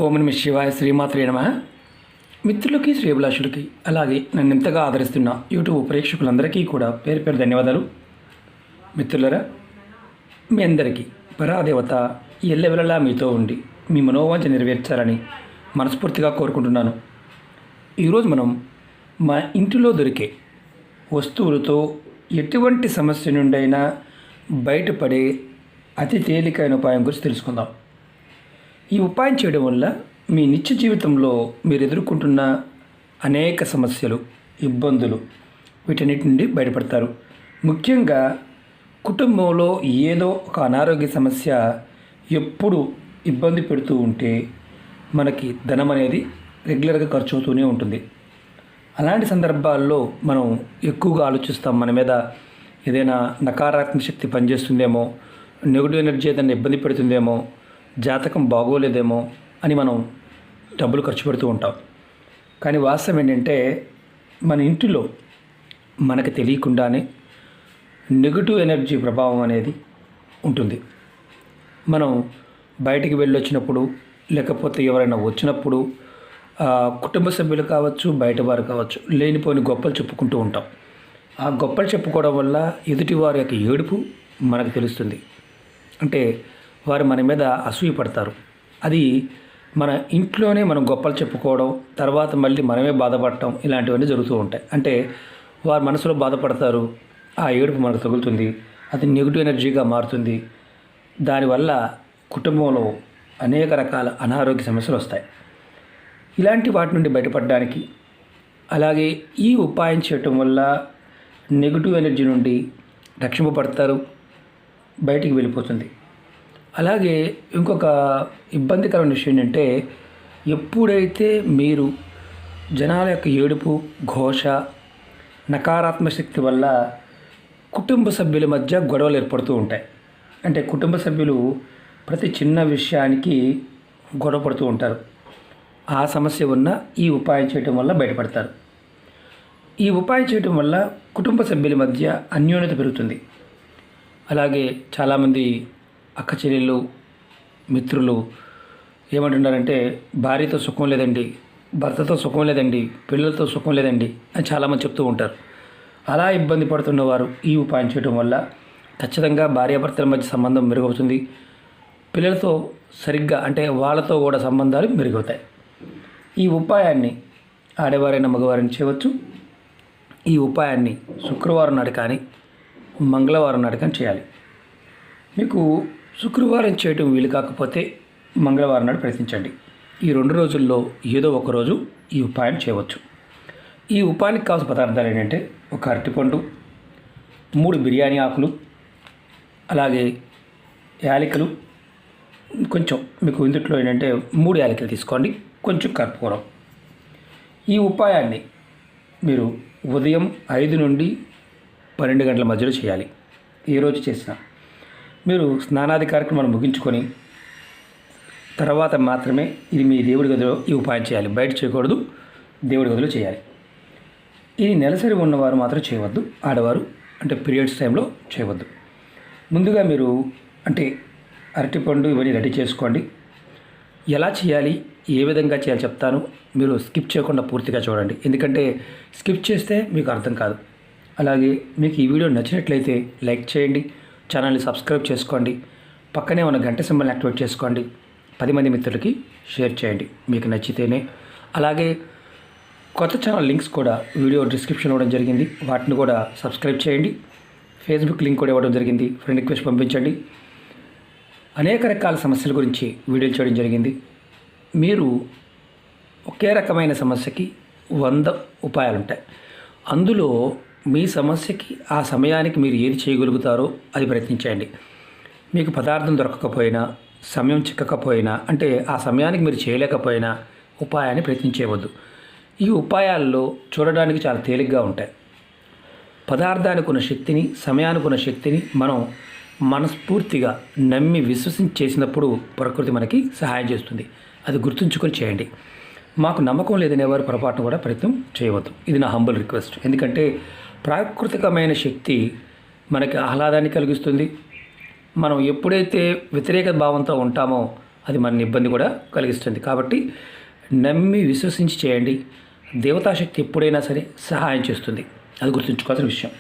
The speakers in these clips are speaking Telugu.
ఓం నమః శివాయ. శ్రీమాత్రే నమః. మిత్రులకి, శ్రేభిలాషులకి, అలాగే నన్ను ఎంతగా ఆదరిస్తున్న యూట్యూబ్ ప్రేక్షకులందరికీ కూడా పేరు పేరు ధన్యవాదాలు. మిత్రులరా, మీ అందరికీ పరాదేవత ఎల్లవెల్లలా మీతో ఉండి మీ మనోవాంఛ నెరవేర్చాలని మనస్ఫూర్తిగా కోరుకుంటున్నాను. ఈరోజు మనం మా ఇంటిలో దొరికే వస్తువులతో ఎటువంటి సమస్య నుండైనా బయటపడే అతి తేలికైన ఉపాయం గురించి తెలుసుకుందాం. ఈ ఉపాయం చేయడం వల్ల మీ నిత్య జీవితంలో మీరు ఎదుర్కొంటున్న అనేక సమస్యలు, ఇబ్బందులు, వీటన్నిటి నుండి బయటపడతారు. ముఖ్యంగా కుటుంబంలో ఏదో ఒక అనారోగ్య సమస్య ఎప్పుడు ఇబ్బంది పెడుతూ ఉంటే మనకి ధనం అనేది రెగ్యులర్గా ఖర్చు అవుతూనే ఉంటుంది. అలాంటి సందర్భాల్లో మనం ఎక్కువగా ఆలోచిస్తాం, మన మీద ఏదైనా నకారాత్మక శక్తి పనిచేస్తుందేమో, నెగిటివ్ ఎనర్జీ ఏదైనా ఇబ్బంది పెడుతుందేమో, జాతకం బాగోలేదేమో అని మనం డబ్బులు ఖర్చు పెడుతూ ఉంటాం. కానీ వాస్తవం ఏంటంటే మన ఇంటిలో మనకు తెలియకుండానే నెగిటివ్ ఎనర్జీ ప్రభావం అనేది ఉంటుంది. మనం బయటికి వెళ్ళొచ్చినప్పుడు, లేకపోతే ఎవరైనా వచ్చినప్పుడు, కుటుంబ సభ్యులు కావచ్చు, బయట వారు కావచ్చు, లేనిపోని గొప్పలు చెప్పుకుంటూ ఉంటాం. ఆ గొప్పలు చెప్పుకోవడం వల్ల ఎదుటి వారి యొక్క ఏడుపు మనకు తెలుస్తుంది. అంటే వారు మన మీద అసూయ పడతారు. అది మన ఇంట్లోనే మనం గొప్పలు చెప్పుకోవడం, తర్వాత మళ్ళీ మనమే బాధపడటం, ఇలాంటివన్నీ జరుగుతూ ఉంటాయి. అంటే వారు మనసులో బాధపడతారు, ఆ ఏడుపు మనకు తగులుతుంది, అది నెగిటివ్ ఎనర్జీగా మారుతుంది. దానివల్ల కుటుంబంలో అనేక రకాల అనారోగ్య సమస్యలు వస్తాయి. ఇలాంటి వాటి నుండి బయటపడడానికి, అలాగే ఈ ఉపాయం చేయటం వల్ల నెగిటివ్ ఎనర్జీ నుండి రక్షింపబడతారు, బయటికి వెళ్ళిపోతుంది. అలాగే ఇంకొక ఇబ్బందికరమైన విషయం ఏంటంటే, ఎప్పుడైతే మీరు జనాల యొక్క ఏడుపు, ఘోష, నకారాత్మక శక్తి వల్ల కుటుంబ సభ్యుల మధ్య గొడవలు ఏర్పడుతూ ఉంటాయి. అంటే కుటుంబ సభ్యులు ప్రతి చిన్న విషయానికి గొడవ పడుతూ ఉంటారు. ఆ సమస్య ఉన్న ఈ ఉపాయం చేయటం వల్ల బయటపడతారు. ఈ ఉపాయం చేయటం వల్ల కుటుంబ సభ్యుల మధ్య అన్యోన్యత పెరుగుతుంది. అలాగే చాలామంది అక్క చెల్లెళ్ళు, మిత్రులు ఏమంటున్నారంటే, భార్యతో సుఖం లేదండి, భర్తతో సుఖం లేదండి, పిల్లలతో సుఖం లేదండి అని చాలామంది చెప్తూ ఉంటారు. అలా ఇబ్బంది పడుతున్నవారు ఈ ఉపాయం చేయడం వల్ల ఖచ్చితంగా భార్యాభర్తల మధ్య సంబంధం మెరుగవుతుంది. పిల్లలతో సరిగ్గా, అంటే వాళ్ళతో కూడా సంబంధాలు మెరుగవుతాయి. ఈ ఉపాయాన్ని ఆడవారైన మగవారిని చేయవచ్చు. ఈ ఉపాయాన్ని శుక్రవారం నాడు కానీ, మంగళవారం నాడు కానీ చేయాలి. మీకు శుక్రవారం చేయటం వీలు కాకపోతే మంగళవారం నాడు ప్రయత్నించండి. ఈ 2 రోజుల్లో ఏదో ఒక రోజు ఈ ఉపాయం చేయవచ్చు. ఈ ఉపాయానికి కావాల్సిన పదార్థాలు ఏంటంటే, ఒక అరటిపండు, 3 బిర్యానీ ఆకులు, అలాగే యాలకులు, కొంచెం మీకు ఇందుట్లో ఏంటంటే 3 యాలకులు తీసుకోండి, కొంచెం కర్పూరం. ఈ ఉపాయాన్ని మీరు ఉదయం 5 నుండి 12 గంటల మధ్యలో చేయాలి. ఏ రోజు చేసినా మీరు స్నానాది కార్యక్రమాలు ముగించుకొని తర్వాత మాత్రమే ఇది మీ దేవుడి గదిలో ఈ ఉపాయం చేయాలి. బయట చేయకూడదు, దేవుడి గదిలో చేయాలి. ఇది నెలసరి ఉన్నవారు మాత్రం చేయవద్దు, ఆడవారు అంటే పీరియడ్స్ టైంలో చేయవద్దు. ముందుగా మీరు అంటే అరటిపండు ఇవన్నీ రెడీ చేసుకోండి. ఎలా చేయాలి, ఏ విధంగా చేయాలి చెప్తాను. మీరు స్కిప్ చేయకుండా పూర్తిగా చూడండి, ఎందుకంటే స్కిప్ చేస్తే మీకు అర్థం కాదు. అలాగే మీకు ఈ వీడియో నచ్చినట్లయితే లైక్ చేయండి, ఛానల్ని సబ్స్క్రైబ్ చేసుకోండి, పక్కనే ఉన్న గంట సింబల్ని యాక్టివేట్ చేసుకోండి, 10 మంది మిత్రులకి షేర్ చేయండి మీకు నచ్చితేనే. అలాగే కొత్త ఛానల్ లింక్స్ కూడా వీడియో డిస్క్రిప్షన్ ఇవ్వడం జరిగింది, వాటిని కూడా సబ్స్క్రైబ్ చేయండి. ఫేస్బుక్ లింక్ కూడా ఇవ్వడం జరిగింది, ఫ్రెండ్ రిక్వెస్ట్ పంపించండి. అనేక రకాల సమస్యల గురించి వీడియోలు చేయడం జరిగింది. మీరు ఒకే రకమైన సమస్యకి 100 ఉపాయాలు ఉంటాయి. అందులో మీ సమస్యకి ఆ సమయానికి మీరు ఏది చేయగలుగుతారో అది ప్రయత్నించండి. మీకు పదార్థం దొరకకపోయినా, సమయం చిక్కకపోయినా, అంటే ఆ సమయానికి మీరు చేయలేకపోయినా ఉపాయాన్ని ప్రయత్నించేయవద్దు. ఈ ఉపాయాల్లో చూడడానికి చాలా తేలిగ్గా ఉంటాయి. పదార్థానికి ఉన్న శక్తిని, సమయానికి ఉన్న శక్తిని మనం మనస్ఫూర్తిగా నమ్మి విశ్వసించి చేసినప్పుడు ప్రకృతి మనకి సహాయం చేస్తుంది. అది గుర్తుంచుకొని చేయండి. మాకు నమ్మకం లేదనేవారు పొరపాటును కూడా ప్రయత్నం చేయవద్దు. ఇది నా హంబుల్ రిక్వెస్ట్. ఎందుకంటే ప్రాకృతికమైన శక్తి మనకి ఆహ్లాదాన్ని కలిగిస్తుంది. మనం ఎప్పుడైతే వ్యతిరేక భావంతో ఉంటామో అది మన ఇబ్బంది కూడా కలిగిస్తుంది. కాబట్టి నమ్మి విశ్వసించి చేయండి. దేవతాశక్తి ఎప్పుడైనా సరే సహాయం చేస్తుంది. అది గుర్తుంచుకోవాల్సిన విషయం.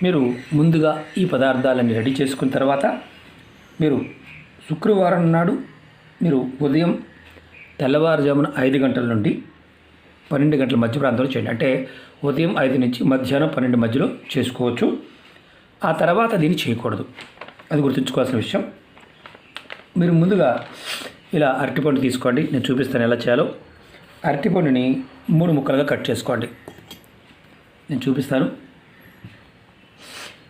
మీరు ముందుగా ఈ పదార్థాలన్నీ రెడీ చేసుకున్న తర్వాత మీరు శుక్రవారం నాడు మీరు ఉదయం తెల్లవారుజామున 5 గంటల నుండి 12 గంటల మధ్య ప్రాంతంలో చేయండి. అంటే ఉదయం 5 నుంచి మధ్యాహ్నం 12 మధ్యలో చేసుకోవచ్చు. ఆ తర్వాత దీన్ని చేయకూడదు. అది గుర్తుంచుకోవాల్సిన విషయం. మీరు ముందుగా ఇలా అరటిపండు తీసుకోండి. నేను చూపిస్తాను ఎలా చేయాలో. అరటిపండుని 3 ముక్కలుగా కట్ చేసుకోండి. నేను చూపిస్తాను.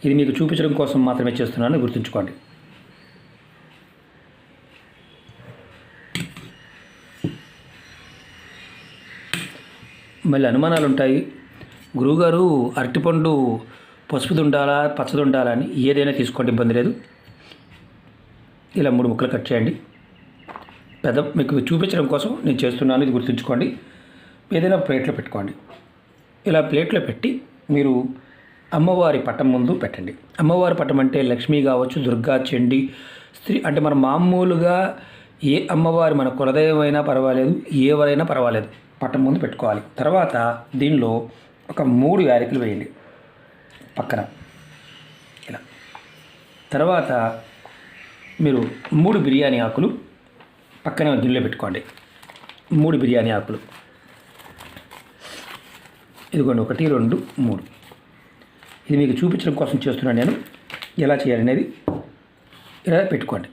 ఇది మీకు చూపించడం కోసం మాత్రమే చేస్తున్నాను, గుర్తుంచుకోండి. మళ్ళీ అనుమానాలు ఉంటాయి. గురువుగారు అరటిపండు పసుపుది ఉండాలా పచ్చది ఉండాలా అని. ఏదైనా తీసుకోండి, ఇబ్బంది లేదు. ఇలా 3 ముక్కలు కట్ చేయండి. మీకు చూపించడం కోసం నేను చేస్తున్నాను, ఇది గుర్తుంచుకోండి. ఏదైనా ప్లేట్లో పెట్టుకోండి. ఇలా ప్లేట్లో పెట్టి మీరు అమ్మవారి పటం ముందు పెట్టండి. అమ్మవారి పటం అంటే లక్ష్మీ కావచ్చు, దుర్గా, చండి, స్త్రీ అంటే మన మామూలుగా ఏ అమ్మవారి మన కులదైవమైనా పర్వాలేదు, ఎవరైనా పర్వాలేదు, పటం ముందు పెట్టుకోవాలి. తర్వాత దీనిలో ఒక 3 యాలకులు వేయండి పక్కన ఇలా. తర్వాత మీరు 3 బిర్యానీ ఆకులు పక్కనే గిన్నెలో పెట్టుకోండి. 3 బిర్యానీ ఆకులు ఇదిగోండి. 1, 2, 3. ఇది మీకు చూపించడం కోసం చేస్తున్నాను నేను. ఎలా చేయాలనేది ఇలా పెట్టుకోండి.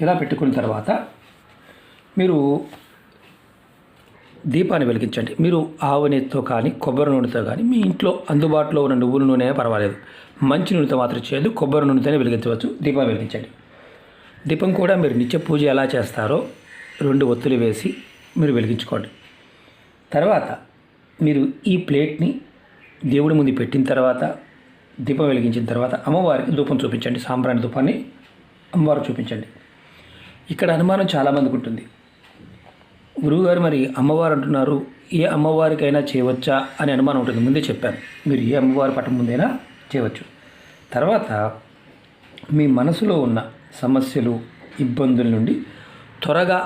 ఇలా పెట్టుకున్న తర్వాత మీరు దీపాన్ని వెలిగించండి. మీరు ఆవు నెయ్యితో కానీ కొబ్బరి నూనెతో కానీ మీ ఇంట్లో అందుబాటులో ఉన్న నువ్వుల నూనె పర్వాలేదు. మంచి నూనెతో మాత్రం చేయదు, కొబ్బరి నూనెతోనే వెలిగించవచ్చు. దీపం వెలిగించండి. దీపం కూడా మీరు నిత్య పూజ ఎలా చేస్తారో 2 ఒత్తులు వేసి మీరు వెలిగించుకోండి. తర్వాత మీరు ఈ ప్లేట్ని దేవుడి ముందు పెట్టిన తర్వాత దీపం వెలిగించిన తర్వాత అమ్మవారికి ధూపం చూపించండి. సాంబ్రాణి ధూపాన్ని అమ్మవారికి చూపించండి. ఇక్కడ అనుమానం చాలామందికి ఉంటుంది. గురువుగారు మరి అమ్మవారు అంటున్నారు, ఏ అమ్మవారికైనా చేయవచ్చా అని అనుమానం ఉంటుంది. ముందే చెప్పాను, మీరు ఏ అమ్మవారి పటం ముందైనా చేయవచ్చు. తర్వాత మీ మనసులో ఉన్న సమస్యలు, ఇబ్బందుల నుండి త్వరగా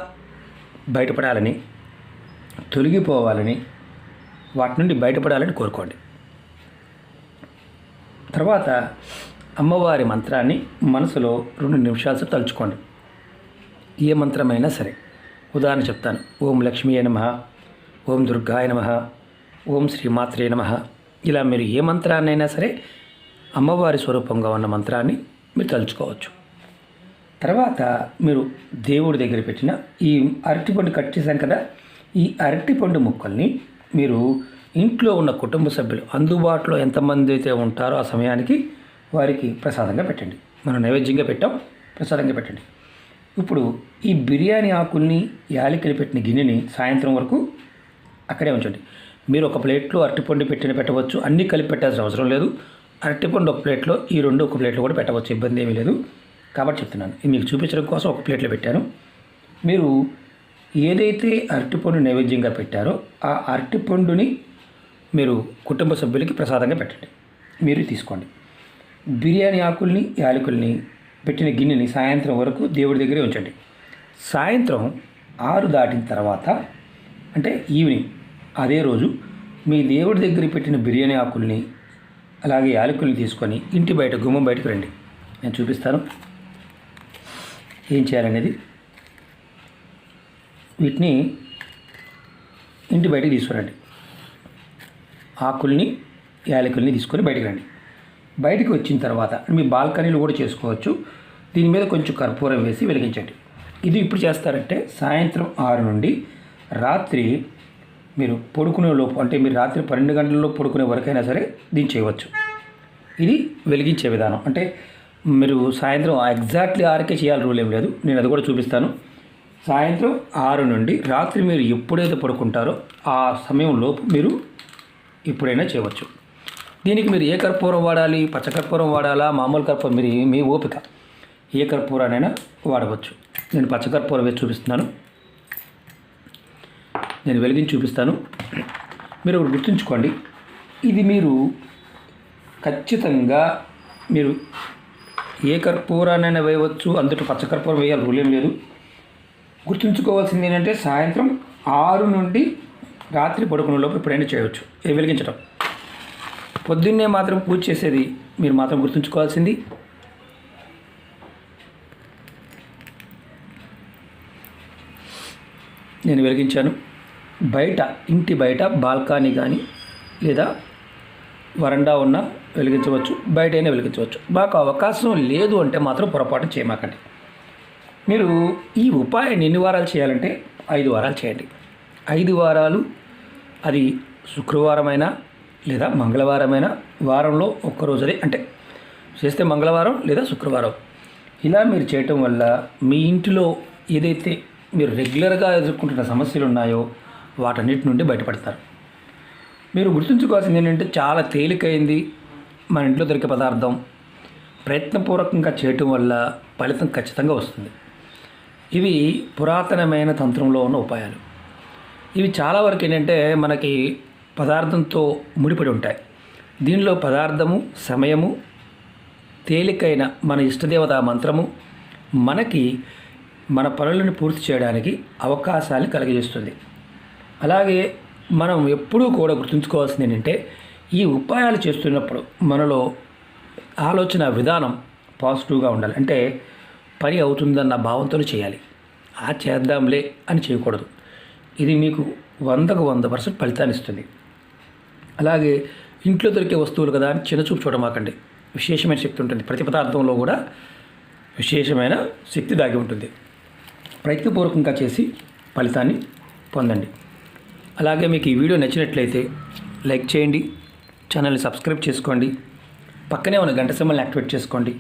బయటపడాలని, తొలగిపోవాలని, వాటి నుండి బయటపడాలని కోరుకోండి. తర్వాత అమ్మవారి మంత్రాన్ని మనసులో 2 నిమిషాలు తలుచుకోండి. ఏ మంత్రమైనా సరే. ఉదాహరణ చెప్తాను. ఓం లక్ష్మీయే నమః, ఓం దుర్గాయ నమః, ఓం శ్రీమాత్రే నమః. ఇలా మీరు ఏ మంత్రాన్నైనా సరే అమ్మవారి స్వరూపంగా ఉన్న మంత్రాన్ని మీరు తలుచుకోవచ్చు. తర్వాత మీరు దేవుడి దగ్గర పెట్టిన ఈ అరటిపండు కట్ చేశాం కదా, ఈ అరటిపండు ముక్కల్ని మీరు ఇంట్లో ఉన్న కుటుంబ సభ్యులు అందుబాటులో ఎంతమంది అయితే ఉంటారో ఆ సమయానికి వారికి ప్రసాదంగా పెట్టండి. మనం నైవేద్యంగా పెట్టాం, ప్రసాదంగా పెట్టండి. ఇప్పుడు ఈ బిర్యానీ ఆకుల్ని, యాలకులు పెట్టిన గిన్నెని సాయంత్రం వరకు అక్కడే ఉంచండి. మీరు ఒక ప్లేట్లో అరటిపండు పెట్టవచ్చు, అన్నీ కలిపి పెట్టాల్సిన అవసరం లేదు. అరటిపండు ఒక ప్లేట్లో, ఈ 2 ఒక ప్లేట్లో కూడా పెట్టవచ్చు, ఇబ్బంది ఏమీ లేదు. కాబట్టి చెప్తున్నాను, ఇది మీకు చూపించడం కోసం ఒక ప్లేట్లో పెట్టాను. మీరు ఏదైతే అరటిపండు నైవేద్యంగా పెట్టారో ఆ అరటిపండుని మీరు కుటుంబ సభ్యులకి ప్రసాదంగా పెట్టండి. మీరు తీసుకోండి. బిర్యానీ ఆకుల్ని, యాలకుల్ని పెట్టిన గిన్నెని సాయంత్రం వరకు దేవుడి దగ్గరే ఉంచండి. సాయంత్రం 6 దాటిన తర్వాత అంటే ఈవినింగ్ అదే రోజు మీ దేవుడి దగ్గర పెట్టిన బిర్యానీ ఆకుల్ని అలాగే యాలకుల్ని తీసుకొని ఇంటి బయట గుమ్మం బయటకు రండి. నేను చూపిస్తాను ఏం చేయాలనేది. వీటిని ఇంటి బయటకు తీసుకురండి. ఆకుల్ని, యాలకుల్ని తీసుకొని బయటకు రండి. బయటికి వచ్చిన తర్వాత మీ బాల్కనీలు కూడా చేసుకోవచ్చు. దీని మీద కొంచెం కర్పూరం వేసి వెలిగించండి. ఇది ఇప్పుడు చేస్తారంటే సాయంత్రం 6 నుండి రాత్రి మీరు పడుకునే లోపు, అంటే మీరు రాత్రి 12 గంటల్లో పడుకునే వరకైనా సరే దీన్ని చేయవచ్చు. ఇది వెలిగించే విధానం. అంటే మీరు సాయంత్రం ఎగ్జాక్ట్లీ 6కే చేయాలి రూల్ ఏం లేదు, నేను అది కూడా చూపిస్తాను. సాయంత్రం 6 నుండి రాత్రి మీరు ఎప్పుడైతే పడుకుంటారో ఆ సమయంలోపు మీరు ఎప్పుడైనా చేయవచ్చు. దీనికి మీరు ఏ కర్పూరం వాడాలి, పచ్చకర్పూరం వాడాలా, మామూలు కర్పూరం, మీరు మీ ఓపిక, ఏ కర్పూరానైనా వాడవచ్చు. నేను పచ్చకర్పూరం వేసి చూపిస్తున్నాను. నేను వెలిగించి చూపిస్తాను. మీరు ఒకటి గుర్తుంచుకోండి, ఇది మీరు ఖచ్చితంగా మీరు ఏ కర్పూరానైనా వేయవచ్చు. అందులో పచ్చకర్పూరం వేయాలి రూల్ ఏం లేదు. గుర్తుంచుకోవాల్సింది ఏంటంటే సాయంత్రం 6 నుండి రాత్రి పడుకునే లోపు ఎప్పుడైనా చేయవచ్చు ఇది వెలిగించడం. పొద్దున్నే మాత్రం పూజ చేసేది మీరు మాత్రం గుర్తుంచుకోవాల్సింది నేను వెలిగించాను. బయట ఇంటి బయట బాల్కనీ కానీ లేదా వరండా ఉన్న వెలిగించవచ్చు, బయటైనా వెలిగించవచ్చు. మాకు అవకాశం లేదు అంటే మాత్రం పొరపాటు చేయమాకండి. మీరు ఈ ఉపాయాన్ని ఎన్ని వారాలు చేయాలంటే 5 వారాలు చేయండి. 5 వారాలు అది శుక్రవారమైనా లేదా మంగళవారమైనా వారంలో ఒక్కరోజునే అంటే చేస్తే మంగళవారం లేదా శుక్రవారం ఇలా మీరు చేయటం వల్ల మీ ఇంటిలో ఏదైతే మీరు రెగ్యులర్గా ఎదుర్కొంటున్న సమస్యలు ఉన్నాయో వాటన్నిటి నుండి బయటపడతారు. మీరు గుర్తుంచుకోవాల్సింది ఏంటంటే చాలా తేలికైంది మన ఇంట్లో దొరికే పదార్థం. ప్రయత్నపూర్వకంగా చేయటం వల్ల ఫలితం ఖచ్చితంగా వస్తుంది. ఇవి పురాతనమైన తంత్రంలో ఉన్న ఉపాయాలు. ఇవి చాలా వరకు ఏంటంటే మనకి పదార్థంతో ముడిపడి ఉంటాయి. దీనిలో పదార్థము, సమయము, తేలికైన మన ఇష్టదేవత మంత్రము మనకి మన పనులను పూర్తి చేయడానికి అవకాశాలు కలిగజేస్తుంది. అలాగే మనం ఎప్పుడూ కూడా గుర్తుంచుకోవాల్సింది ఏంటంటే ఈ ఉపాయాలు చేస్తున్నప్పుడు మనలో ఆలోచన విధానం పాజిటివ్గా ఉండాలి. అంటే పని అవుతుందన్న భావంతో చేయాలి. చేద్దాంలే అని చేయకూడదు. ఇది మీకు 100కు 100% ఫలితాన్ని ఇస్తుంది. అలాగే ఇంట్లో దొరికే వస్తువులు కదా అని చిన్నచూపు చూడమాకండి. విశేషమైన శక్తి ఉంటుంది. ప్రతి పదార్థంలో కూడా విశేషమైన శక్తి దాగి ఉంటుంది. ప్రయత్నపూర్వకంగా చేసి ఫలితాన్ని పొందండి. అలాగే మీకు ఈ వీడియో నచ్చినట్లయితే లైక్ చేయండి, ఛానల్ని సబ్స్క్రైబ్ చేసుకోండి, పక్కనే ఉన్న గంట సింబల్ని యాక్టివేట్ చేసుకోండి,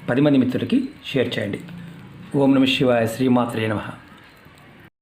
10 మంది మిత్రులకి షేర్ చేయండి. ఓం నమః శివాయ. శ్రీమాత్రే నమః.